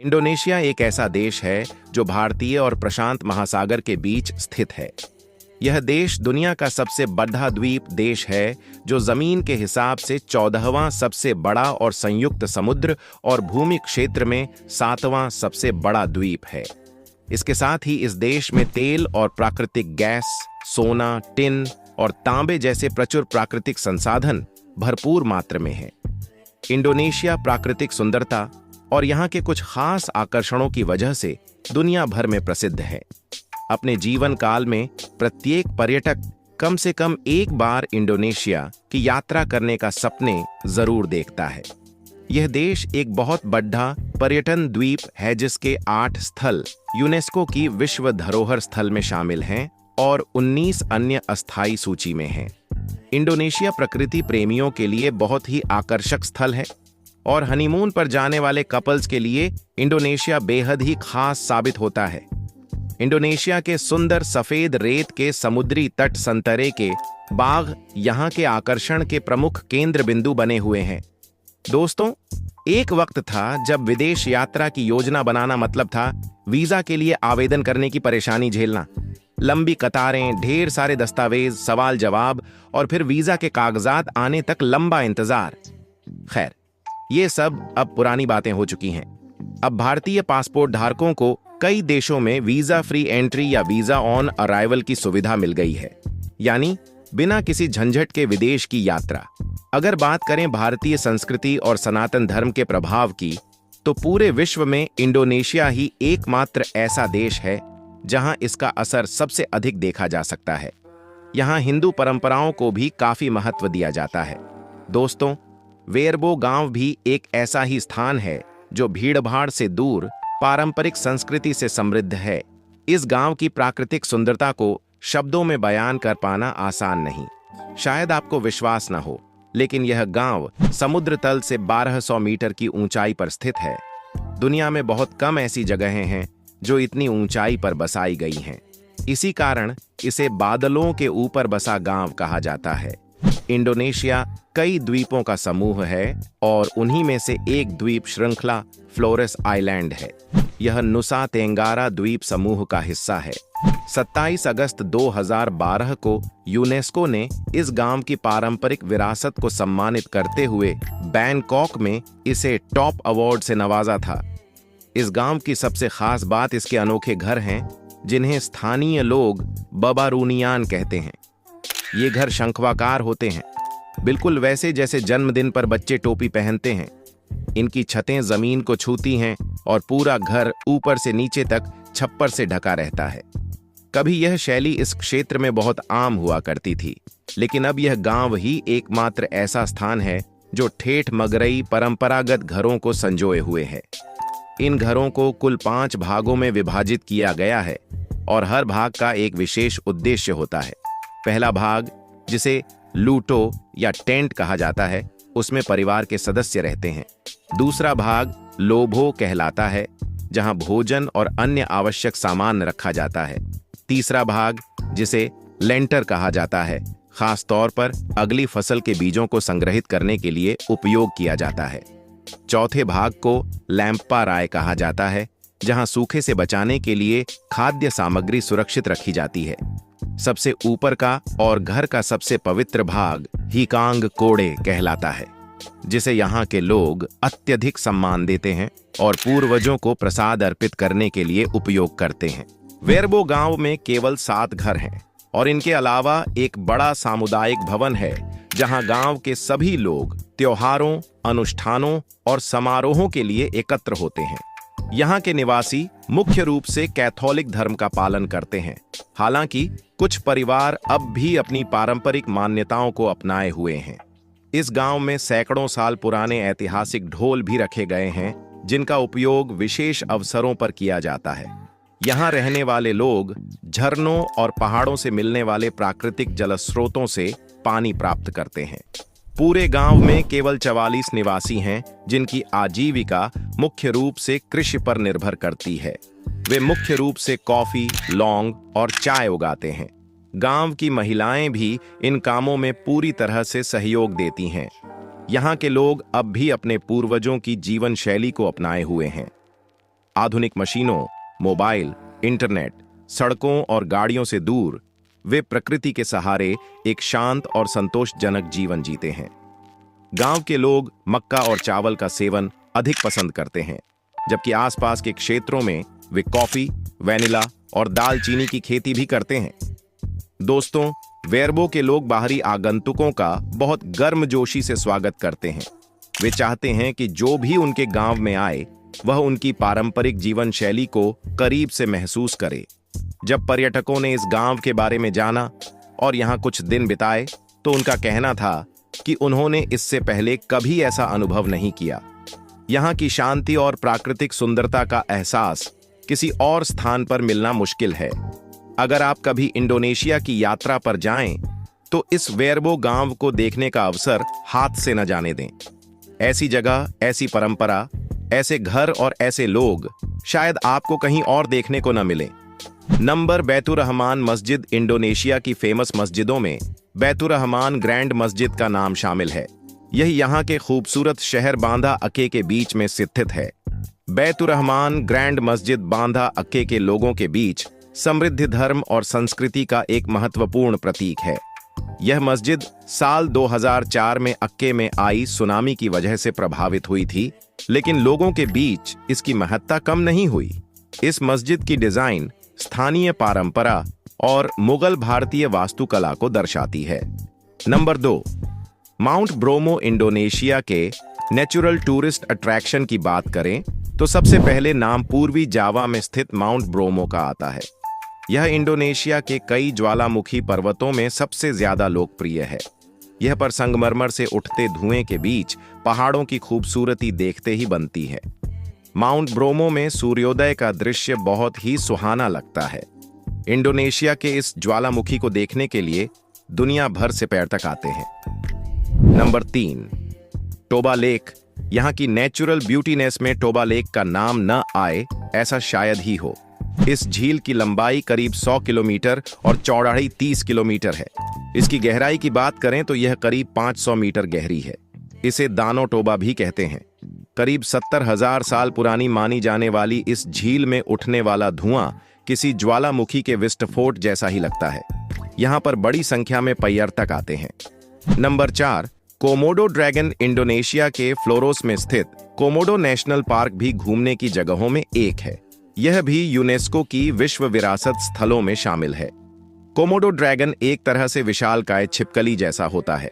Indonesia एक ऐसा देश है जो भारतीय और प्रशांत महासागर के बीच स्थित है। यह देश दुनिया का सबसे बड़ा द्वीप देश है, जो जमीन के हिसाब से 14वां सबसे बड़ा और संयुक्त समुद्र और भूमि क्षेत्र में 7वां सबसे बड़ा द्वीप है। इसके साथ ही इस देश में तेल और प्राकृतिक गैस, सोना, टिन और तांबे जैसे प्रचुर प्राकृतिक संसाधन भरपूर मात्रा में हैं। इंडोनेशिया प्राकृतिक सुंदरता और यहाँ के कुछ खास आकर्षणों की वजह से दुनिया भर में प्रसिद्ध है। अपने जीवन काल में प्रत्येक पर्यटक कम से कम एक बार इंडोनेशिया की यात्रा करने का सपने जरूर देखता है। यह देश एक बहुत बड़ा पर्यटन द्वीप है, जिसके 8 स्थल यूनेस्को की विश्व धरोहर स्थल में शामिल हैं और 19 अन्य अस्थायी सूची में हैं। इंडोनेशिया प्रकृति प्रेमियों के लिए बहुत ही आकर्षक स्थल है और हनीमून पर जाने वाले कपल्स के लिए इंडोनेशिया बेहद ही खास साबित होता है। इंडोनेशिया के सुंदर सफेद रेत के समुद्री तट, संतरे के बाग यहाँ के आकर्षण के प्रमुख केंद्र बिंदु बने हुए हैं। दोस्तों, एक वक्त था जब विदेश यात्रा की योजना बनाना मतलब था वीजा के लिए आवेदन करने की परेशानी झेलना, लंबी कतारें, ढेर सारे दस्तावेज, सवाल जवाब और फिर वीजा के कागजात आने तक लंबा इंतजार। खैर, ये सब अब पुरानी बातें हो चुकी हैं। अब भारतीय पासपोर्ट धारकों को कई देशों में वीजा फ्री एंट्री या वीजा ऑन अराइवल की सुविधा मिल गई है, यानी बिना किसी झंझट के विदेश की यात्रा। अगर बात करें भारतीय संस्कृति और सनातन धर्म के प्रभाव की, तो पूरे विश्व में इंडोनेशिया ही एकमात्र ऐसा देश है जहां इसका असर सबसे अधिक देखा जा सकता है। यहां हिंदू परंपराओं को भी काफी महत्व दिया जाता है। दोस्तों, वेरबो गांव भी एक ऐसा ही स्थान है जो भीड़भाड़ से दूर पारंपरिक संस्कृति से समृद्ध है। इस गांव की प्राकृतिक सुंदरता को शब्दों में बयान कर पाना आसान नहीं। शायद आपको विश्वास न हो, लेकिन यह गांव समुद्र तल से 1200 मीटर की ऊंचाई पर स्थित है। दुनिया में बहुत कम ऐसी जगहें हैं जो इतनी ऊंचाई पर बसाई गई हैं। इसी कारण इसे बादलों के ऊपर बसा गांव कहा जाता है। इंडोनेशिया कई द्वीपों का समूह है और उन्हीं में से एक द्वीप श्रृंखला फ्लोरेस आइलैंड है। यह नुसा तेंगारा द्वीप समूह का हिस्सा है। 27 अगस्त 2012 को यूनेस्को ने इस गांव की पारंपरिक विरासत को सम्मानित करते हुए बैंकॉक में इसे टॉप अवार्ड से नवाजा था। इस गांव की सबसे खास बात इसके अनोखे घर हैं, जिन्हें स्थानीय लोग बबारूनियान कहते हैं। ये घर शंखवाकार होते हैं, बिल्कुल वैसे जैसे जन्मदिन पर बच्चे टोपी पहनते हैं। इनकी छतें जमीन को छूती हैं और पूरा घर ऊपर से नीचे तक छप्पर से ढका रहता है। कभी यह शैली इस क्षेत्र में बहुत आम हुआ करती थी, लेकिन अब यह गांव ही एकमात्र ऐसा स्थान है जो ठेठ मगरई परंपरागत घरों को संजोए हुए है। इन घरों को कुल 5 भागों में विभाजित किया गया है और हर भाग का एक विशेष उद्देश्य होता है। पहला भाग, जिसे लूटो या टेंट कहा जाता है, उसमें परिवार के सदस्य रहते हैं। दूसरा भाग लोभो कहलाता है, जहां भोजन और अन्य आवश्यक सामान रखा जाता है। तीसरा भाग, जिसे लेंटर कहा जाता है, खास तौर पर अगली फसल के बीजों को संग्रहित करने के लिए उपयोग किया जाता है। चौथे भाग को लैंपा राय कहा जाता है, जहां सूखे से बचाने के लिए खाद्य सामग्री सुरक्षित रखी जाती है। सबसे ऊपर का और घर का सबसे पवित्र भाग हिकांग कोड़े कहलाता है, जिसे यहाँ के लोग अत्यधिक सम्मान देते हैं और पूर्वजों को प्रसाद अर्पित करने के लिए उपयोग करते हैं। वेरबो गांव में केवल 7 घर हैं और इनके अलावा एक बड़ा सामुदायिक भवन है, जहां गांव के सभी लोग त्योहारों, अनुष्ठानों और समारोहों के लिए एकत्र होते हैं। यहाँ के निवासी मुख्य रूप से कैथोलिक धर्म का पालन करते हैं, हालांकि कुछ परिवार अब भी अपनी पारंपरिक मान्यताओं को अपनाए हुए हैं। इस गांव में सैकड़ों साल पुराने ऐतिहासिक ढोल भी रखे गए हैं, जिनका उपयोग विशेष अवसरों पर किया जाता है। यहाँ रहने वाले लोग झरनों और पहाड़ों से मिलने वाले प्राकृतिक जलस्रोतों से पानी प्राप्त करते हैं। पूरे गांव में केवल 44 निवासी हैं, जिनकी आजीविका मुख्य रूप से कृषि पर निर्भर करती है। वे मुख्य रूप से कॉफी, लौंग और चाय उगाते हैं। गांव की महिलाएं भी इन कामों में पूरी तरह से सहयोग देती हैं। यहाँ के लोग अब भी अपने पूर्वजों की जीवन शैली को अपनाए हुए हैं। आधुनिक मशीनों, मोबाइल, इंटरनेट, सड़कों और गाड़ियों से दूर वे प्रकृति के सहारे एक शांत और संतोषजनक जीवन जीते हैं। गांव के लोग मक्का और चावल का सेवन अधिक पसंद करते हैं, जबकि आसपास के क्षेत्रों में वे कॉफी, वैनिला और दालचीनी की खेती भी करते हैं। दोस्तों, वेरबो के लोग बाहरी आगंतुकों का बहुत गर्मजोशी से स्वागत करते हैं। वे चाहते हैं कि जो भी उनके गांव में आए वह उनकी पारंपरिक जीवन शैली को करीब से महसूस करे। जब पर्यटकों ने इस गांव के बारे में जाना और यहां कुछ दिन बिताए तो उनका कहना था कि उन्होंने इससे पहले कभी ऐसा अनुभव नहीं किया। यहां की शांति और प्राकृतिक सुंदरता का एहसास किसी और स्थान पर मिलना मुश्किल है। अगर आप कभी इंडोनेशिया की यात्रा पर जाएं, तो इस वेरबो गांव को देखने का अवसर हाथ से न जाने दें। ऐसी जगह, ऐसी परंपरा, ऐसे घर और ऐसे लोग शायद आपको कहीं और देखने को न मिले। नंबर बैतुर्रहमान मस्जिद। इंडोनेशिया की फेमस मस्जिदों में बैतुर्रहमान ग्रैंड मस्जिद का नाम शामिल है। यह यहाँ के खूबसूरत शहर बांदा अके के बीच में स्थित है। बैतुर्रहमान ग्रैंड मस्जिद बांदा अके के लोगों के बीच समृद्ध धर्म और संस्कृति का एक महत्वपूर्ण प्रतीक है। यह मस्जिद साल 2004 में अक्के में आई सुनामी की वजह से प्रभावित हुई थी, लेकिन लोगों के बीच इसकी महत्ता कम नहीं हुई। इस मस्जिद की डिजाइन स्थानीय परंपरा और मुगल भारतीय वास्तुकला को दर्शाती है। Number 2, mount bromo. इंडोनेशिया के नेचुरल टूरिस्ट अट्रैक्शन की बात करें तो सबसे पहले नाम पूर्वी जावा में स्थित माउंट ब्रोमो का आता है। यह इंडोनेशिया के कई ज्वालामुखी पर्वतों में सबसे ज्यादा लोकप्रिय है। यह पर संगमरमर से उठते धुएं के बीच पहाड़ों की खूबसूरती देखते ही बनती है। माउंट ब्रोमो में सूर्योदय का दृश्य बहुत ही सुहाना लगता है। इंडोनेशिया के इस ज्वालामुखी को देखने के लिए दुनिया भर से पर्यटक आते हैं। Number 3, Toba lake. यहाँ की नेचुरल ब्यूटीनेस में टोबा लेक का नाम न आए ऐसा शायद ही हो। इस झील की लंबाई करीब 100 किलोमीटर और चौड़ाई 30 किलोमीटर है। इसकी गहराई की बात करें तो यह करीब 500 मीटर गहरी है। इसे दानो टोबा भी कहते हैं। करीब 70,000 साल पुरानी मानी जाने वाली इस झील में उठने वाला धुआं किसी ज्वालामुखी के विस्फोट जैसा ही लगता है। यहाँ पर बड़ी संख्या में पर्यटक आते हैं। Number 4, Komodo dragon. इंडोनेशिया के फ्लोरोस में स्थित कोमोडो नेशनल पार्क भी घूमने की जगहों में एक है। यह भी यूनेस्को की विश्व विरासत स्थलों में शामिल है। कोमोडो ड्रैगन एक तरह से विशालकाय छिपकली जैसा होता है।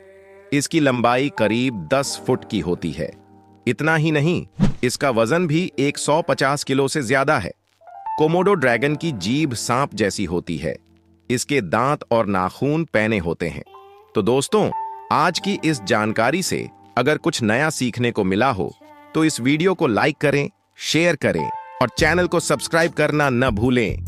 इसकी लंबाई करीब 10 फुट की होती है। इतना ही नहीं, इसका वजन भी 150 किलो से ज्यादा है। कोमोडो ड्रैगन की जीभ सांप जैसी होती है। इसके दांत और नाखून पैने होते हैं। तो दोस्तों, आज की इस जानकारी से अगर कुछ नया सीखने को मिला हो तो इस वीडियो को लाइक करें, शेयर करें और चैनल को सब्सक्राइब करना न भूलें।